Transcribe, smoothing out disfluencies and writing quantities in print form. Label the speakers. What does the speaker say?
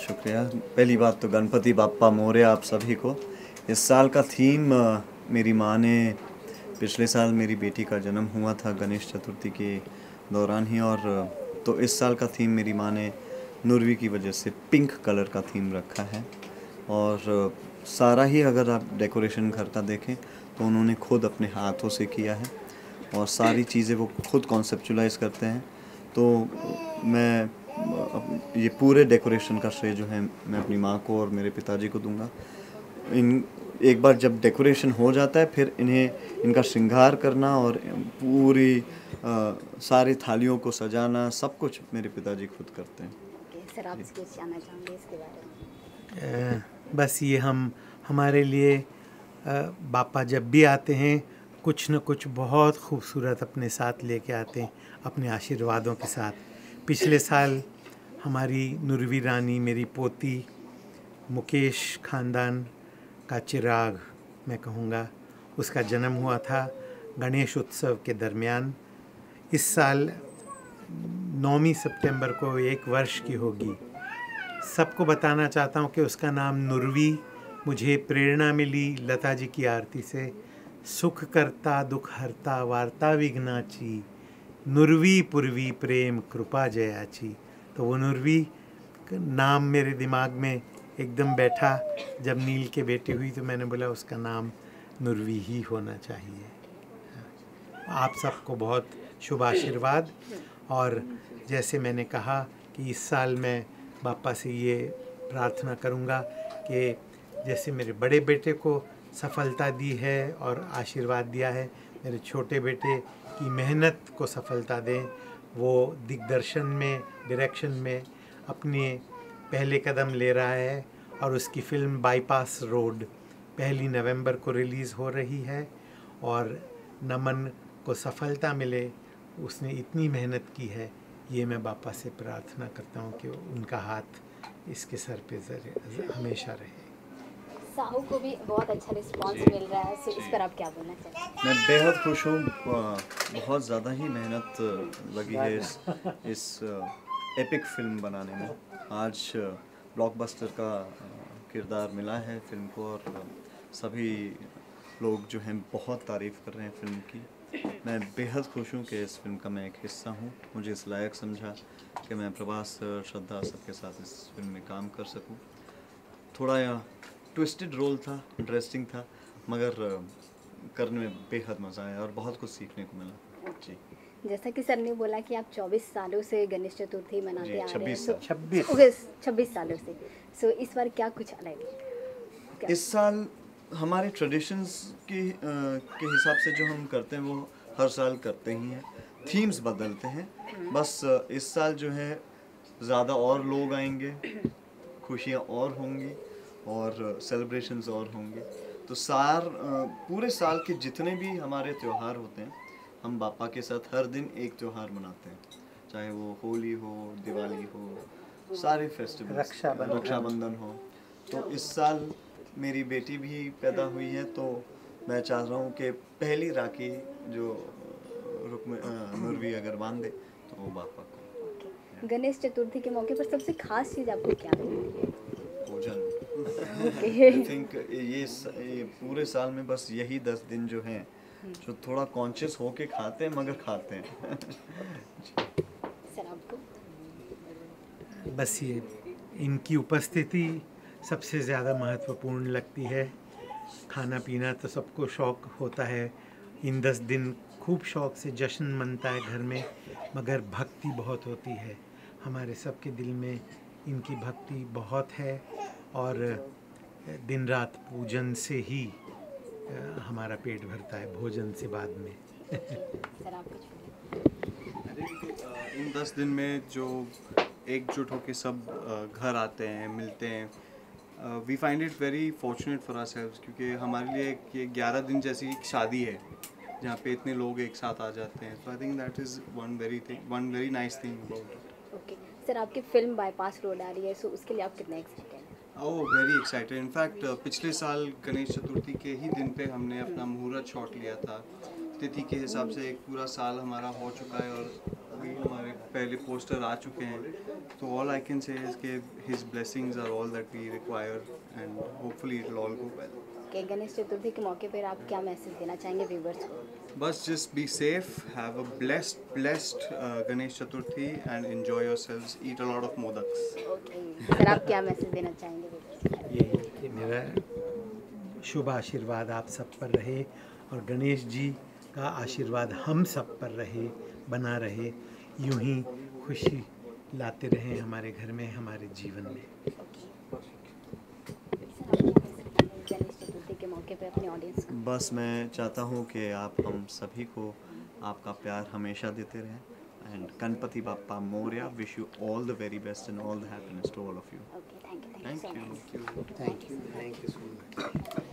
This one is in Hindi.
Speaker 1: शुक्रिया। पहली बात तो गणपति बाप्पा मोरया आप सभी को। इस साल का थीम मेरी माँ ने, पिछले साल मेरी बेटी का जन्म हुआ था गणेश चतुर्थी के दौरान ही, और तो इस साल का थीम मेरी माँ ने नुरवी की वजह से पिंक कलर का थीम रखा है। और सारा ही अगर आप डेकोरेशन घर का देखें तो उन्होंने खुद अपने हाथों से किया है और सारी चीज़ें वो खुद कॉन्सेप्चुलाइज करते हैं। तो मैं ये पूरे डेकोरेशन का श्रेय जो है मैं अपनी माँ को और मेरे पिताजी को दूंगा। एक बार जब डेकोरेशन हो जाता है फिर इनका श्रृंगार करना और पूरी सारी थालियों को सजाना सब कुछ मेरे पिताजी खुद करते हैं।
Speaker 2: सर, आप कुछ जानना चाहोगे इसके बारे में?
Speaker 3: बस ये हमारे लिए बापा जब भी आते हैं कुछ न कुछ बहुत खूबसूरत अपने साथ लेके आते हैं, अपने आशीर्वादों के साथ। पिछले साल हमारी नुरवी रानी, मेरी पोती, मुकेश ख़ानदान का चिराग मैं कहूँगा, उसका जन्म हुआ था गणेश उत्सव के दरमियान। इस साल 9 सितंबर को 1 वर्ष की होगी। सबको बताना चाहता हूँ कि उसका नाम नुरवी मुझे प्रेरणा मिली लता जी की आरती से। सुख करता दुख हरता वार्ता विघ्नाची, नुरवी पूर्वी प्रेम कृपा जयाची। तो वो नुरवी नाम मेरे दिमाग में एकदम बैठा। जब नील के बेटी हुई तो मैंने बोला उसका नाम नुरवी ही होना चाहिए। आप सबको बहुत शुभ आशीर्वाद। और जैसे मैंने कहा कि इस साल मैं बापा से ये प्रार्थना करूँगा कि जैसे मेरे बड़े बेटे को सफलता दी है और आशीर्वाद दिया है, मेरे छोटे बेटे की मेहनत को सफलता दें। वो दिग्दर्शन में, डायरेक्शन में अपने पहले कदम ले रहा है और उसकी फ़िल्म बाईपास रोड 1 नवंबर को रिलीज़ हो रही है। और नमन को सफलता मिले, उसने इतनी मेहनत की है, ये मैं बापा से प्रार्थना करता हूँ कि उनका हाथ इसके सर पे हमेशा रहे।
Speaker 2: साहू को भी बहुत अच्छा रिस्पांस मिल रहा है, सो इस पर आप क्या बोलना चाहते हैं?
Speaker 1: मैं बेहद खुश हूँ। बहुत ज़्यादा ही मेहनत लगी है इस एपिक फिल्म बनाने में। आज ब्लॉकबस्टर का किरदार मिला है फिल्म को और सभी लोग जो हैं बहुत तारीफ़ कर रहे हैं फिल्म की। मैं बेहद खुश हूँ कि इस फिल्म का मैं एक हिस्सा हूँ। मुझे इस लायक समझा कि मैं प्रभास, श्रद्धा सबके साथ इस फिल्म में काम कर सकूँ। थोड़ा ट्विस्टेड रोल था, इंटरेस्टिंग था, मगर करने में बेहद मज़ा आया और बहुत कुछ सीखने को मिला। जी,
Speaker 2: जैसा कि सर ने बोला कि आप 24 सालों से गणेश चतुर्थी मनाते आ रहे हैं, 26 सालों से। सो इस बार क्या कुछ अलग है?
Speaker 1: इस साल हमारे ट्रेडिशंस के हिसाब से जो हम करते हैं वो हर साल करते ही हैं। थीम्स बदलते हैं, बस इस साल जो है ज़्यादा और लोग आएंगे, खुशियाँ और होंगी और सेलिब्रेशंस और होंगे। तो पूरे साल के जितने भी हमारे त्यौहार होते हैं, हम बापा के साथ हर दिन एक त्यौहार मनाते हैं, चाहे वो होली हो, दिवाली हो, सारे फेस्टिवल्स, रक्षाबंधन हो। तो इस साल मेरी बेटी भी पैदा हुई है, तो मैं चाह रहा हूँ कि पहली राखी जो नुरवी अगर बांध दे तो वो बापा को।
Speaker 2: गणेश चतुर्थी के मौके पर सबसे खास चीज़ आपको क्या लगी?
Speaker 1: भोजन। आई थिंक ये पूरे साल में बस यही 10 दिन जो हैं जो थोड़ा कॉन्शियस होके खाते हैं, मगर खाते हैं।
Speaker 2: सर आपको?
Speaker 3: बस ये इनकी उपस्थिति सबसे ज़्यादा महत्वपूर्ण लगती है। खाना पीना तो सबको शौक़ होता है, इन 10 दिन खूब शौक़ से जश्न मनता है घर में, मगर भक्ति बहुत होती है। हमारे सबके दिल में इनकी भक्ति बहुत है और दिन रात पूजन से ही हमारा पेट भरता है, भोजन से बाद में।
Speaker 2: सर आप कुछ?
Speaker 4: इन 10 दिन में जो एकजुट होकर सब घर आते हैं, मिलते हैं, we find it very fortunate for ourselves, क्योंकि हमारे लिए ये 11 दिन जैसी एक शादी है जहाँ पे इतने लोग एक साथ आ जाते हैं। So I think that is one very nice thing about it.
Speaker 2: Okay sir, आपकी फिल्म बाईपास रोड आ रही है, सो उसके लिए आप कितना एक्साइटेड हैं?
Speaker 4: ओह, वेरी एक्साइटेड। इनफैक्ट पिछले साल गणेश चतुर्थी के ही दिन पे हमने अपना मुहूर्त शॉट लिया था। तिथि के हिसाब से एक पूरा साल हमारा हो चुका है और भी हमारे पहले पोस्टर आ चुके हैं, तो all I can say is के his blessings are all that we require and hopefully it will all go well.
Speaker 2: कि गणेश चतुर्थी के मौके पर आप क्या मैसेज देना चाहेंगे व्यूवर्स को?
Speaker 4: बस just be safe, have a blessed Ganesh Chaturthi and enjoy yourselves, eat a lot of modaks.
Speaker 2: Okay sir, आप क्या मैसेज देना चाहेंगे व्यूवर्स?
Speaker 3: यही कि मेरा शुभ आशीर्वाद आप सब पर रहे और गणेश जी का आशीर्वाद हम सब पर रहे, बना रहे, यूं ही खुशी लाते रहें हमारे घर में, हमारे जीवन में।
Speaker 2: गणेश चतुर्थी के मौके पे अपने ऑडियंस को
Speaker 1: बस मैं चाहता हूँ कि आप हम सभी को आपका प्यार हमेशा देते रहें and Ganpati Bappa Morya wish you all the very best and all the happiness to all of you.
Speaker 2: Okay, thank you so much.
Speaker 3: Thank you so much.